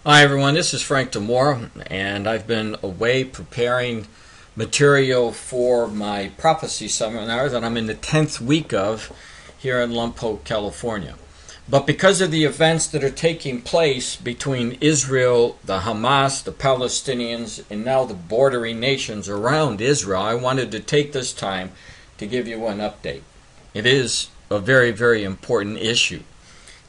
Hi everyone, this is Frank DiMora, and I've been away preparing material for my prophecy seminar that I'm in the 10th week of here in Lompoc, California. But because of the events that are taking place between Israel, the Hamas, the Palestinians, and now the bordering nations around Israel, I wanted to take this time to give you an update. It is a very, very important issue,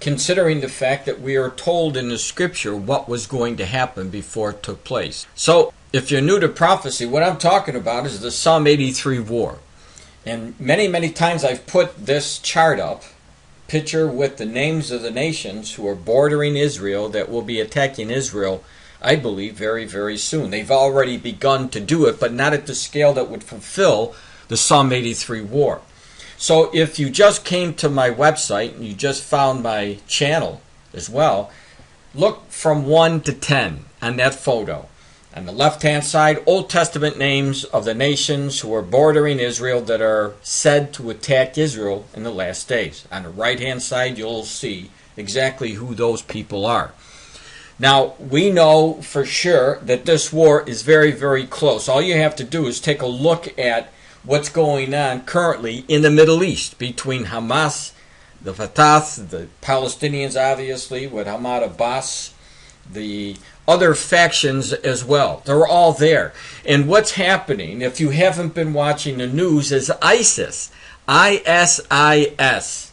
considering the fact that we are told in the scripture what was going to happen before it took place. So, if you're new to prophecy, what I'm talking about is the Psalm 83 war. And many, many times I've put this chart up, picture with the names of the nations who are bordering Israel that will be attacking Israel, I believe, very, very soon. They've already begun to do it, but not at the scale that would fulfill the Psalm 83 war. So if you just came to my website and you just found my channel as well, look from 1 to 10 on that photo. On the left-hand side, Old Testament names of the nations who are bordering Israel that are said to attack Israel in the last days. On the right-hand side, you'll see exactly who those people are. Now, we know for sure that this war is very, very close. All you have to do is take a look at what's going on currently in the Middle East between Hamas, the Fatah, the Palestinians obviously, with Ahmad Abbas, the other factions as well. They're all there. And what's happening, if you haven't been watching the news, is ISIS. ISIS.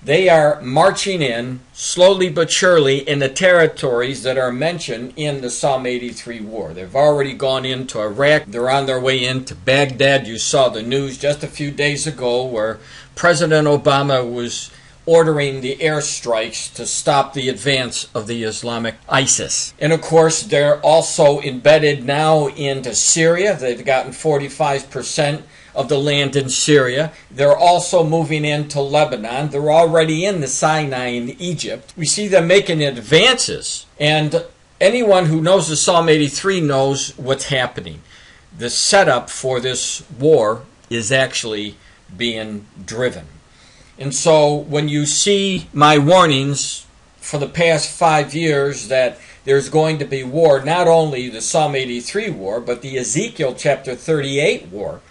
They are marching in, slowly but surely, in the territories that are mentioned in the Psalm 83 war. They've already gone into Iraq. They're on their way into Baghdad. You saw the news just a few days ago where President Obama was ordering the airstrikes to stop the advance of the Islamic ISIS. And of course, they're also embedded now into Syria. They've gotten 45% of the land in Syria. They're also moving into Lebanon. They're already in the Sinai in Egypt. We see them making advances. And anyone who knows the Psalm 83 knows what's happening. The setup for this war is actually being driven. And so when you see my warnings for the past 5 years that there's going to be war, not only the Psalm 83 war, but the Ezekiel chapter 38 war,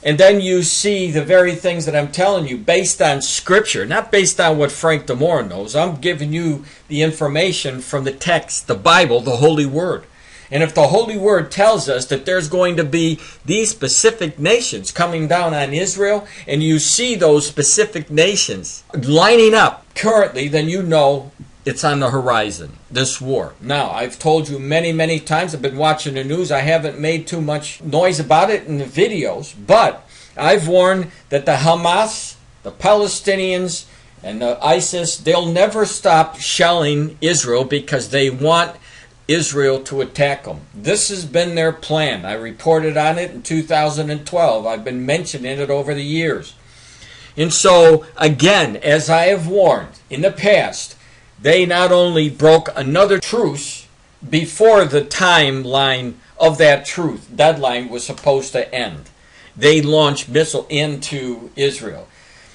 and then you see the very things that I'm telling you based on Scripture, not based on what Frank DiMora knows. I'm giving you the information from the text, the Bible, the Holy Word. And if the Holy Word tells us that there's going to be these specific nations coming down on Israel, and you see those specific nations lining up currently, then you know it's on the horizon, this war. Now, I've told you many, many times, I've been watching the news, I haven't made too much noise about it in the videos, but I've warned that the Hamas, the Palestinians, and the ISIS, they'll never stop shelling Israel because they want Israel to attack them. This has been their plan. I reported on it in 2012. I've been mentioning it over the years. And so, again, as I have warned in the past, they not only broke another truce before the timeline of that truce deadline was supposed to end. They launched missiles into Israel.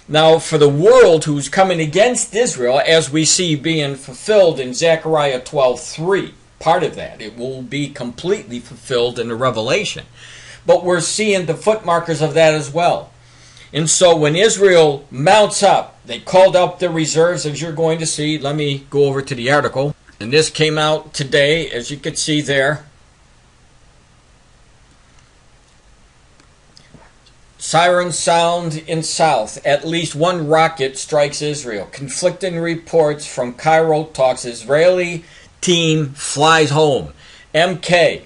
Now, for the world who's coming against Israel, as we see being fulfilled in Zechariah 12:3, part of that, it will be completely fulfilled in the Revelation. But we're seeing the footmarkers of that as well. And so when Israel mounts up, they called up their reserves, as you're going to see. Let me go over to the article. And this came out today, as you can see there. Sirens sound in south. At least one rocket strikes Israel. Conflicting reports from Cairo talks Israeli team flies home. MK.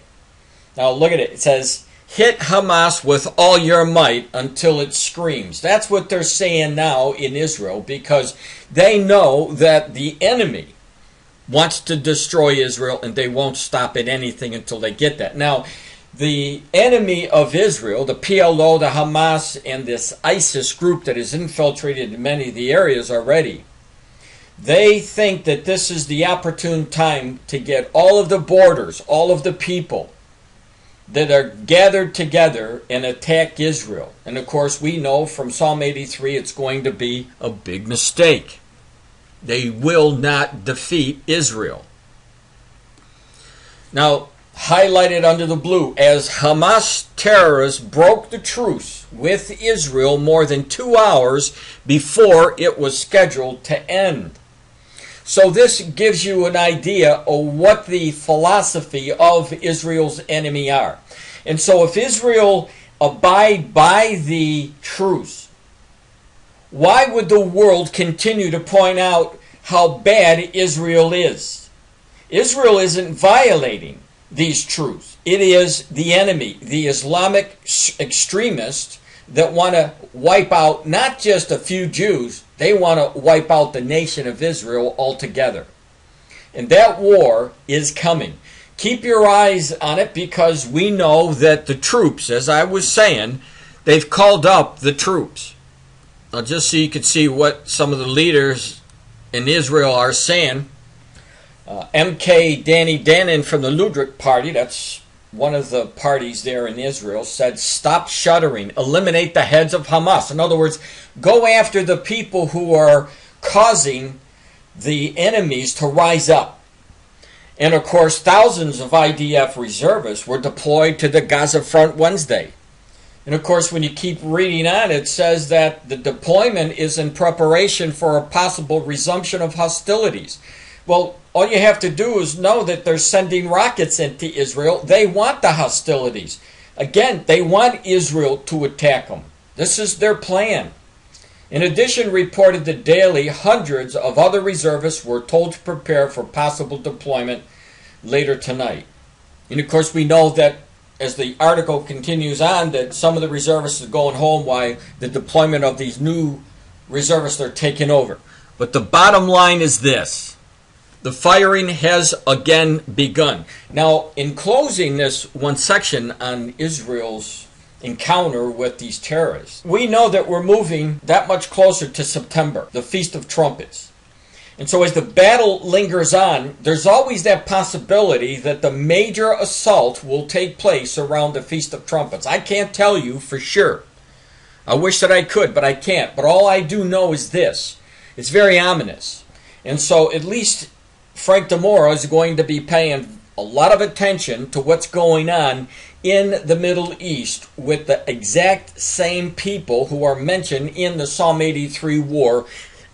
Now look at it. It says, hit Hamas with all your might until it screams. That's what they're saying now in Israel because they know that the enemy wants to destroy Israel and they won't stop at anything until they get that. Now, the enemy of Israel, the PLO, the Hamas, and this ISIS group that has infiltrated in many of the areas already, they think that this is the opportune time to get all of the borders, all of the people that are gathered together and attack Israel. And of course we know from Psalm 83 it's going to be a big mistake. They will not defeat Israel. Now, highlighted under the blue, as Hamas terrorists broke the truce with Israel more than 2 hours before it was scheduled to end. So this gives you an idea of what the philosophy of Israel's enemy are. And so if Israel abide by the truce, why would the world continue to point out how bad Israel is? Israel isn't violating these truths. It is the enemy, the Islamic extremists that want to wipe out not just a few Jews, they want to wipe out the nation of Israel altogether. And that war is coming. Keep your eyes on it, because we know that the troops, as I was saying, they've called up the troops. Now, just so you can see what some of the leaders in Israel are saying, MK Danny Danon from the Ludwig Party, that's one of the parties there in Israel, said, stop shuddering, eliminate the heads of Hamas. In other words, go after the people who are causing the enemies to rise up. And of course, thousands of IDF reservists were deployed to the Gaza front Wednesday. And of course, when you keep reading on, it says that the deployment is in preparation for a possible resumption of hostilities. Well, all you have to do is know that they're sending rockets into Israel. They want the hostilities. Again, they want Israel to attack them. This is their plan. In addition, reported the Daily, hundreds of other reservists were told to prepare for possible deployment later tonight. And of course, we know that as the article continues on, that some of the reservists are going home while the deployment of these new reservists are taking over. But the bottom line is this. The firing has again begun. Now, in closing this one section on Israel's encounter with these terrorists, we know that we're moving that much closer to September, the Feast of Trumpets. And so as the battle lingers on, there's always that possibility that the major assault will take place around the Feast of Trumpets. I can't tell you for sure. I wish that I could, but I can't. But all I do know is this. It's very ominous. And so at least Frank DiMora is going to be paying a lot of attention to what's going on in the Middle East with the exact same people who are mentioned in the Psalm 83 war,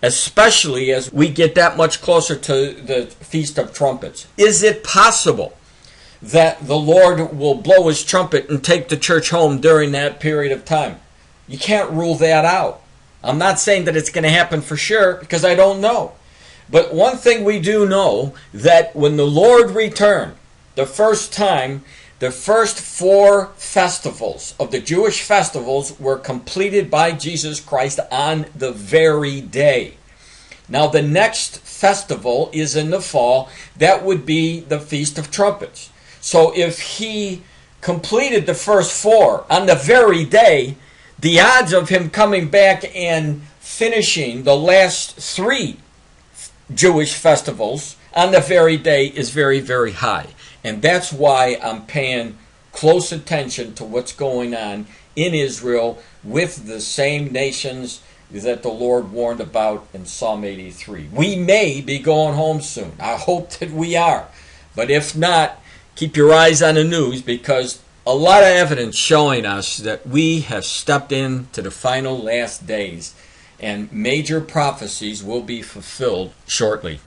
especially as we get that much closer to the Feast of Trumpets. Is it possible that the Lord will blow his trumpet and take the church home during that period of time? You can't rule that out. I'm not saying that it's going to happen for sure, because I don't know. But one thing we do know, that when the Lord returned, the first time, the first 4 festivals of the Jewish festivals were completed by Jesus Christ on the very day. Now the next festival is in the fall. That would be the Feast of Trumpets. So if he completed the first 4 on the very day, the odds of him coming back and finishing the last 3 Jewish festivals on the very day is very, very high. And that's why I'm paying close attention to what's going on in Israel with the same nations that the Lord warned about in Psalm 83. We may be going home soon. I hope that we are. But if not, keep your eyes on the news, because a lot of evidence showing us that we have stepped into the final last days, and major prophecies will be fulfilled shortly.